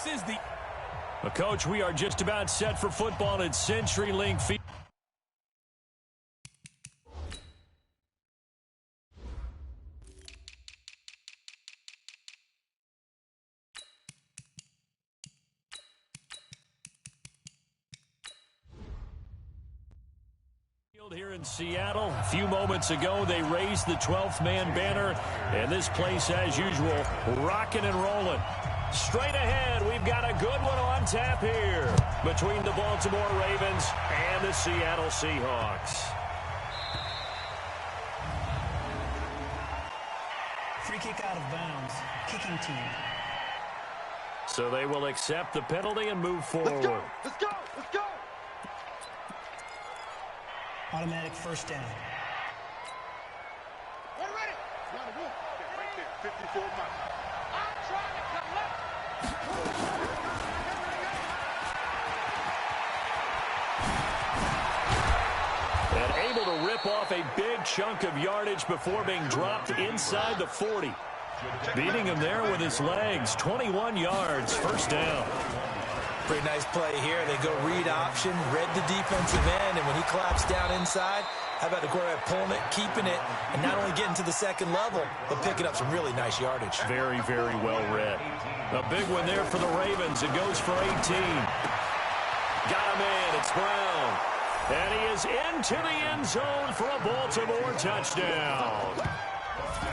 This is the... Coach, we are just about set for football at CenturyLink Field. Here in Seattle. A few moments ago, they raised the 12th man banner, and this place, as usual, rocking and rolling. Straight ahead, we've got a good one on tap here between the Baltimore Ravens and the Seattle Seahawks. Free kick out of bounds. Kicking team. So they will accept the penalty and move forward. Let's go! Let's go! Let's go! Automatic first down. Ready, ready. Right there, 54 miles. I'm trying to come left. And able to rip off a big chunk of yardage before being dropped inside the 40. Beating him there with his legs. 21 yards, first down. Pretty nice play here. They go read option, read the defensive end, and when he collapsed down inside, how about the quarterback pulling it, keeping it, and not only getting to the second level, but picking up some really nice yardage. Very, very well read. A big one there for the Ravens. It goes for 18. Got him in. It's Brown. And he is into the end zone for a Baltimore touchdown.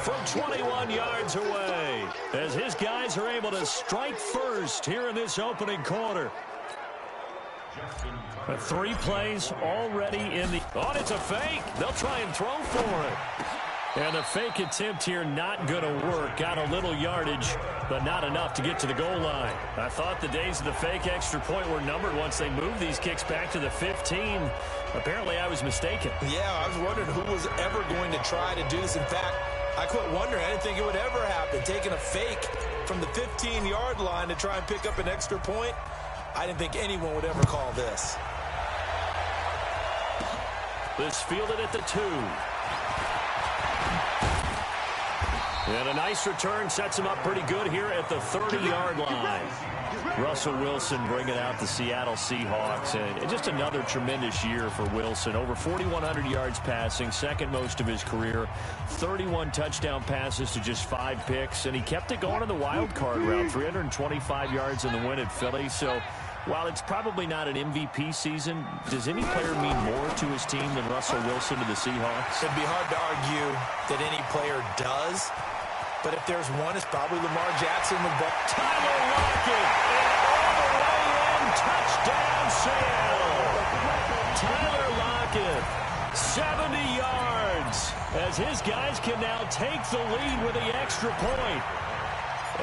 From 21 yards away, as his guys are able to strike first here in this opening quarter. 3 plays already in the... Oh, it's a fake. They'll try and throw for it. And the fake attempt here not going to work. Got a little yardage, but not enough to get to the goal line. I thought the days of the fake extra point were numbered once they moved these kicks back to the 15. Apparently, I was mistaken. Yeah, I was wondering who was ever going to try to do this. In fact, I quit wondering. I didn't think it would ever happen. Taking a fake from the 15-yard line to try and pick up an extra point, I didn't think anyone would ever call this. This fielded at the 2. And a nice return sets him up pretty good here at the 30-yard line. Russell Wilson bringing out the Seattle Seahawks. And just another tremendous year for Wilson. Over 4,100 yards passing, second most of his career. 31 touchdown passes to just 5 picks. And he kept it going in the wild card route. 325 yards in the win at Philly. So while it's probably not an MVP season, does any player mean more to his team than Russell Wilson to the Seahawks? It'd be hard to argue that any player does. But if there's one, it's probably Lamar Jackson with ball. Tyler Lockett, and all the way in, touchdown Seattle. Tyler Lockett, 70 yards, as his guys can now take the lead with the extra point.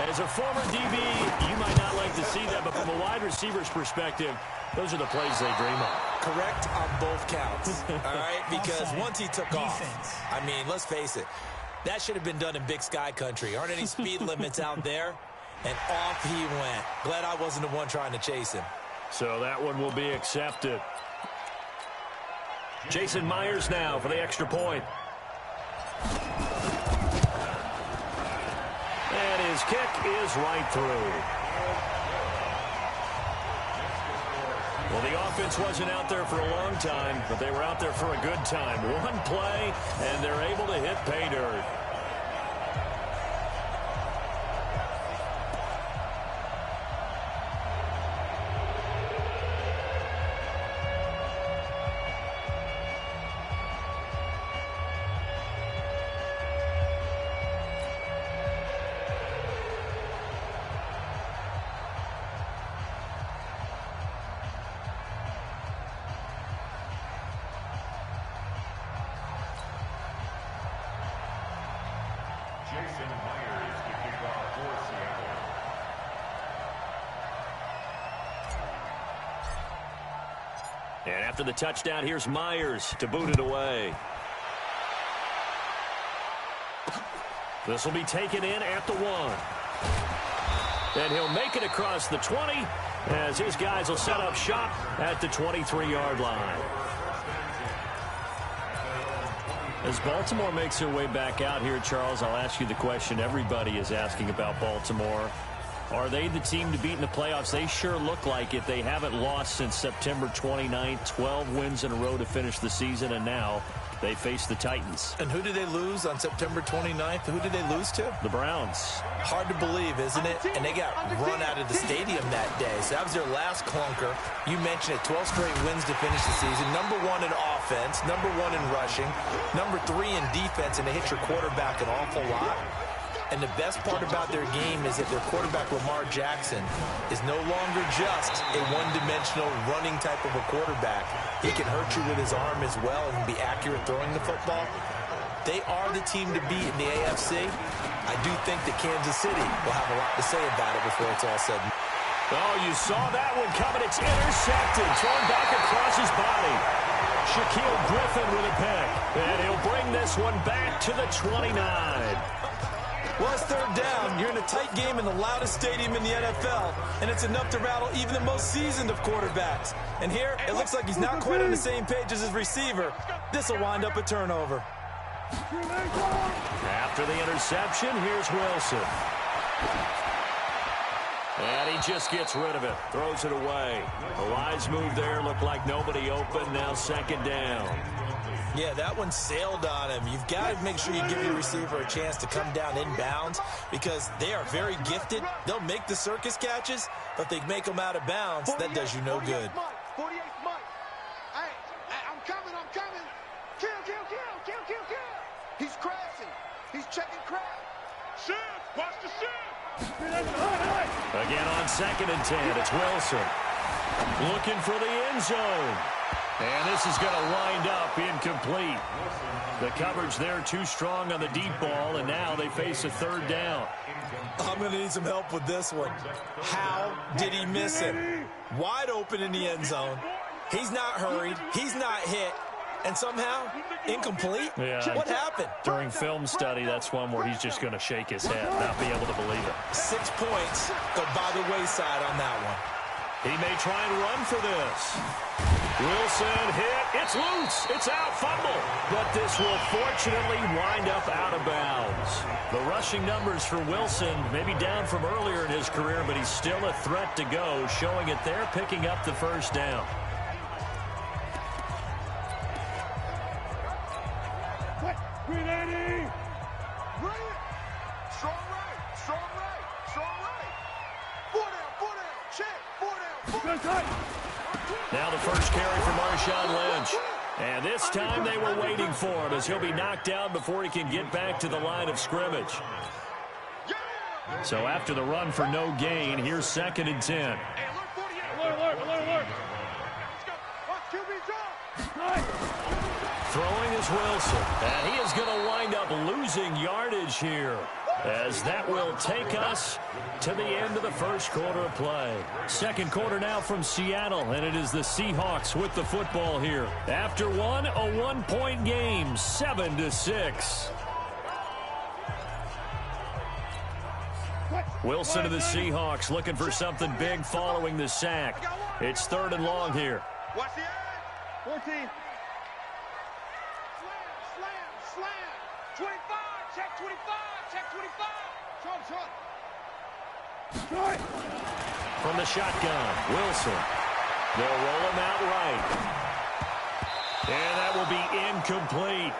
As a former DB, you might not like to see that, but from a wide receiver's perspective, those are the plays they dream of. Correct on both counts, all right? Because once he took off, I mean, let's face it, that should have been done in Big Sky country. Aren't any speed limits out there? And off he went. Glad I wasn't the one trying to chase him. So that one will be accepted. Jason Myers now for the extra point. And his kick is right through. Well, the offense wasn't out there for a long time, but they were out there for a good time. One play, and they're able to hit pay dirt. And after the touchdown, here's Myers to boot it away. This will be taken in at the 1. And he'll make it across the 20 as his guys will set up shop at the 23-yard line. As Baltimore makes their way back out here, Charles, I'll ask you the question everybody is asking about Baltimore. Are they the team to beat in the playoffs? They sure look like it. They haven't lost since September 29th. 12 wins in a row to finish the season, and now they face the Titans. And who did they lose on September 29th? Who did they lose to? The Browns. Hard to believe, isn't it? And they got run out of the stadium that day. So that was their last clunker. You mentioned it, 12 straight wins to finish the season. Number 1 in offense, number 1 in rushing, number 3 in defense, and they hit your quarterback an awful lot. And the best part about their game is that their quarterback, Lamar Jackson, is no longer just a one-dimensional running type of a quarterback. He can hurt you with his arm as well and be accurate throwing the football. They are the team to beat in the AFC. I do think that Kansas City will have a lot to say about it before it's all said. Oh, you saw that one coming. It's intercepted. Thrown back across his body. Shaquille Griffin with a pick. And he'll bring this one back to the 29. Well, it's third down. You're in a tight game in the loudest stadium in the NFL, and it's enough to rattle even the most seasoned of quarterbacks. And here, it looks like he's not quite on the same page as his receiver. This will wind up a turnover. After the interception, here's Wilson. And he just gets rid of it, throws it away. The lines move there, looked like nobody open, now second down. Yeah, that one sailed on him. You've got to make sure you give your receiver a chance to come down inbounds because they are very gifted. They'll make the circus catches, but if they make them out of bounds, that does you no good. 48 Mike. Hey, I'm coming. Kill. He's crashing. He's checking crash. Shift. Watch the shift. Again on 2nd and 10, it's Wilson. Looking for the end zone. And this is going to wind up incomplete. The coverage there too strong on the deep ball, and now they face a third down. I'm going to need some help with this one. How did he miss it? Wide open in the end zone. He's not hurried. He's not hit. And somehow, incomplete? Yeah. What happened? During film study, that's one where he's just going to shake his head, not be able to believe it. 6 points go by the wayside on that one. He may try and run for this. Wilson hit. It's loose. It's out. Fumble. But this will fortunately wind up out of bounds. The rushing numbers for Wilson maybe down from earlier in his career, but he's still a threat to go, showing it there, picking up the first down. Green 80. Brilliant. Strong right. 4 down. Check. 4 down. Now the first carry for Marshawn Lynch. And this time they were waiting for him as he'll be knocked down before he can get back to the line of scrimmage. So after the run for no gain, here's 2nd and 10. Alert. Throwing is Wilson. And he is going to wind up losing yardage here, as that will take us to the end of the first quarter of play. Second quarter now from Seattle, and it is the Seahawks with the football here. After one, a 1-point game, 7-6. Wilson of the Seahawks looking for something big following the sack. It's 3rd and long here. Watch the edge. 14. Slam. 25. Check 25. Short. From the shotgun, Wilson. They'll roll him out right. And that will be incomplete.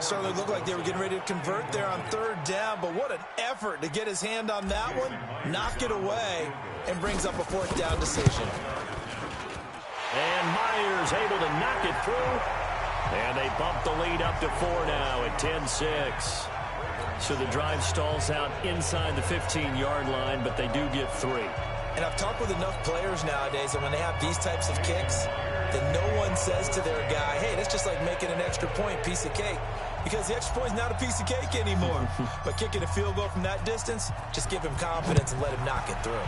Certainly looked like they were getting ready to convert there on 3rd down, but what an effort to get his hand on that one, knock it away, and brings up a 4th down decision. And Myers able to knock it through. And they bump the lead up to 4 now at 10-6. So the drive stalls out inside the 15-yard line, but they do get 3. And I've talked with enough players nowadays that when they have these types of kicks, that no one says to their guy, hey, that's just like making an extra point, piece of cake. Because the extra point is not a piece of cake anymore. But kicking a field goal from that distance, just give him confidence and let him knock it through.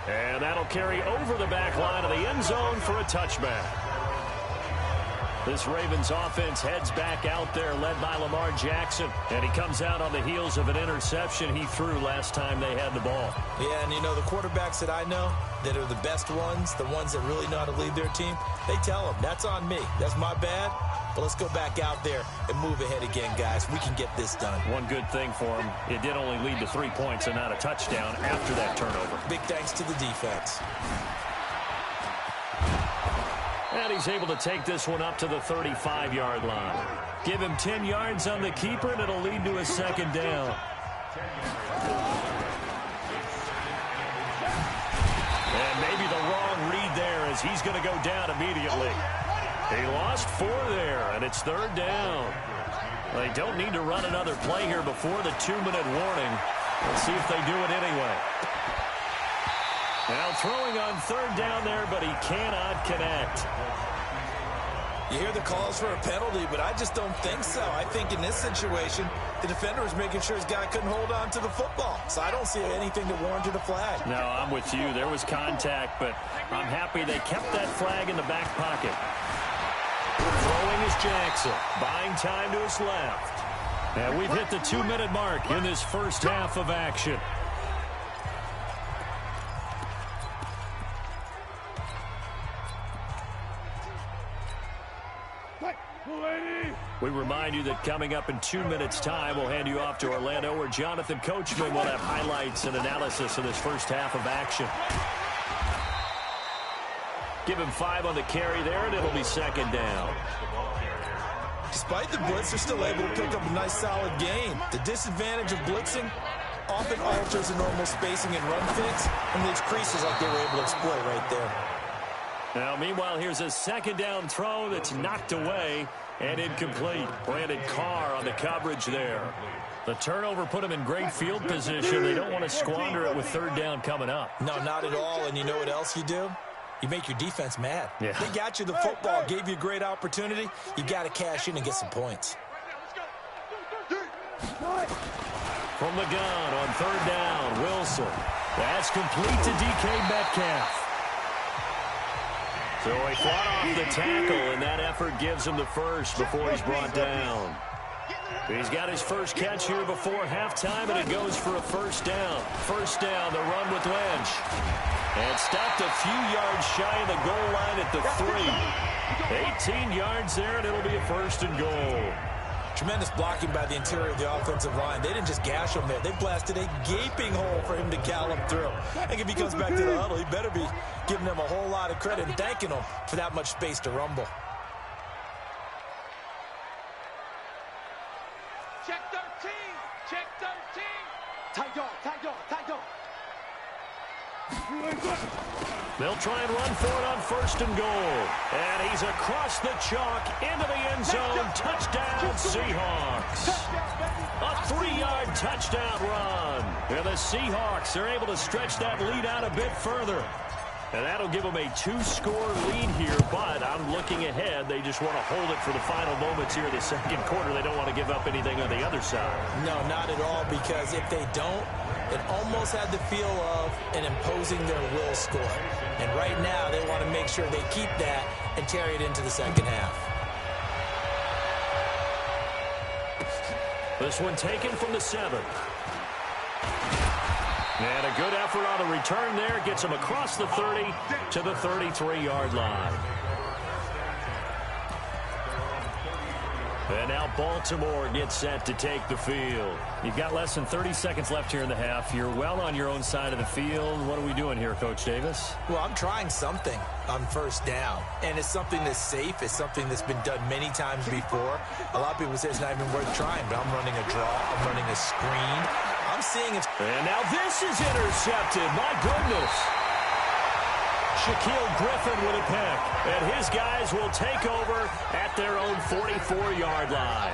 And that'll carry over the back line of the end zone for a touchback. This Ravens offense heads back out there, led by Lamar Jackson. And he comes out on the heels of an interception he threw last time they had the ball. Yeah, and you know, the quarterbacks that I know that are the best ones, the ones that really know how to lead their team, they tell them, that's on me. That's my bad. But let's go back out there and move ahead again, guys. We can get this done. One good thing for him, it did only lead to 3 points and not a touchdown after that turnover. Big thanks to the defense. And he's able to take this one up to the 35-yard line. Give him 10 yards on the keeper, and it'll lead to a second down. And maybe the wrong read there as he's going to go down immediately. He lost 4 there, and it's 3rd down. They don't need to run another play here before the 2-minute warning. Let's see if they do it anyway. Now throwing on 3rd down there, but he cannot connect. You hear the calls for a penalty, but I just don't think so. I think in this situation, the defender was making sure his guy couldn't hold on to the football. So I don't see anything that warranted a flag. No, I'm with you. There was contact, but I'm happy they kept that flag in the back pocket. Throwing is Jackson, buying time to his left. And we've hit the 2-minute mark in this first half of action. We remind you that coming up in 2 minutes' time, we'll hand you off to Orlando, where Jonathan Coachman will have highlights and analysis of this first half of action. Give him 5 on the carry there, and it'll be 2nd down. Despite the blitz, they're still able to pick up a nice, solid gain. The disadvantage of blitzing often alters the normal spacing and run fits, and leaves creases like they were able to exploit right there. Now, meanwhile, here's a 2nd down throw that's knocked away and incomplete. Brandon Carr on the coverage there. The turnover put him in great field position. They don't want to squander it with 3rd down coming up. No, not at all. And you know what else you do? You make your defense mad. Yeah. They got you the football, gave you a great opportunity. You got to cash in and get some points. From the gun on 3rd down, Wilson. That's complete to DK Metcalf. So he fought off the tackle, and that effort gives him the first before he's brought down. He's got his first catch here before halftime, and it goes for a 1st down. 1st down, the run with Lynch. And stopped a few yards shy of the goal line at the 3. 18 yards there, and it'll be a 1st and goal. Tremendous blocking by the interior of the offensive line. They didn't just gash him there. They blasted a gaping hole for him to gallop through. I think if he comes back to the huddle, he better be giving them a whole lot of credit and thanking them for that much space to rumble. Check 13. Check 13. Tight dog, tight dog, tight dog. They'll try and run for it on 1st and goal. And he's across the chalk into the end zone. Touchdown, Seahawks. A 3-yard touchdown run. And the Seahawks are able to stretch that lead out a bit further. And that'll give them a 2-score lead here, but I'm looking ahead. They just want to hold it for the final moments here in the 2nd quarter. They don't want to give up anything on the other side. No, not at all, because if they don't, it almost had the feel of an imposing their will score. And right now, they want to make sure they keep that and carry it into the 2nd half. This one taken from the 7. And a good effort on the return there. Gets him across the 30 to the 33-yard line. And now Baltimore gets set to take the field. You've got less than 30 seconds left here in the half. You're well on your own side of the field. What are we doing here, Coach Davis? Well, I'm trying something on 1st down. And it's something that's safe. It's something that's been done many times before. A lot of people say it's not even worth trying, but I'm running a draw. I'm running a screen. I'm seeing it. And now this is intercepted. My goodness. Shaquille Griffin with a pick. And his guys will take over at their own 44-yard line.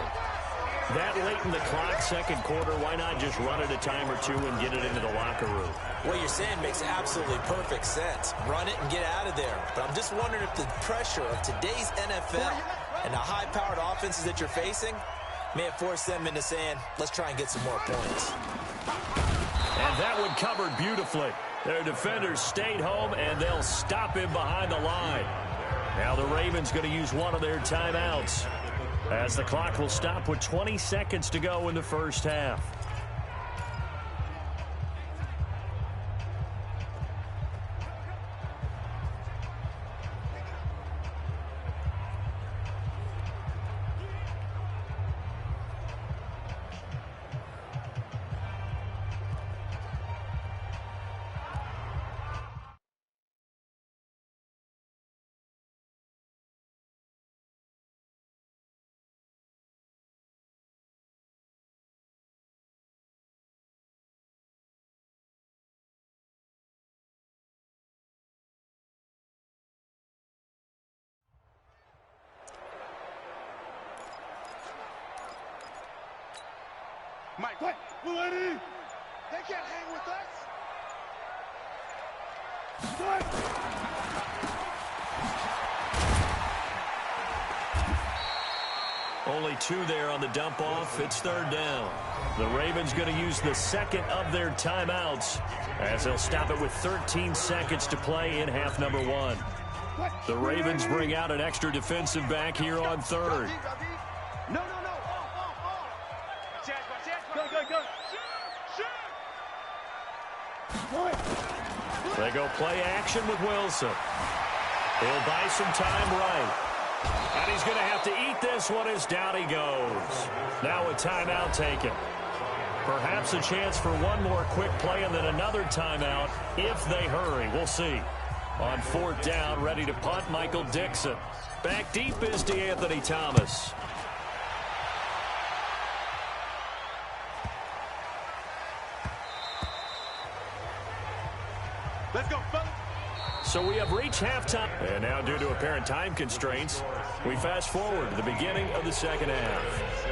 That late in the clock, 2nd quarter, why not just run it a time or two and get it into the locker room? What you're saying makes absolutely perfect sense. Run it and get out of there. But I'm just wondering if the pressure of today's NFL and the high-powered offenses that you're facing may have forced them into saying, let's try and get some more points. And that one covered beautifully. Their defenders stayed home, and they'll stop him behind the line. Now the Ravens going to use one of their timeouts as the clock will stop with 20 seconds to go in the first half. Mike, what? Ready? They can't hang with us. What? Only 2 there on the dump off. It's third down. The Ravens going to use the second of their timeouts as they'll stop it with 13 seconds to play in half number 1. The Ravens bring out an extra defensive back here on third. No. They go play action with Wilson. He'll buy some time right. And he's going to have to eat this one as down he goes. Now a timeout taken. Perhaps a chance for one more quick play and then another timeout if they hurry. We'll see. On fourth down, ready to punt, Michael Dixon. Back deep is DeAnthony Thomas. Let's go, fellas. So we have reached halftime. And now due to apparent time constraints, we fast forward to the beginning of the second half.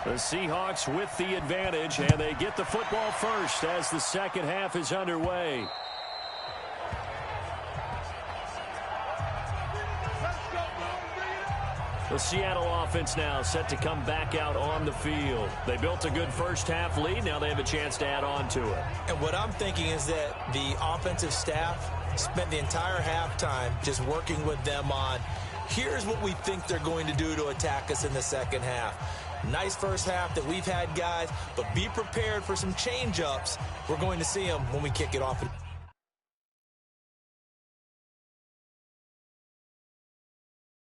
The Seahawks with the advantage, and they get the football first as the second half is underway. The Seattle offense now set to come back out on the field. They built a good first half lead. Now they have a chance to add on to it. And what I'm thinking is that the offensive staff spent the entire halftime just working with them on, here's what we think they're going to do to attack us in the second half. Nice first half that we've had, guys, but be prepared for some change-ups. We're going to see them when we kick it off.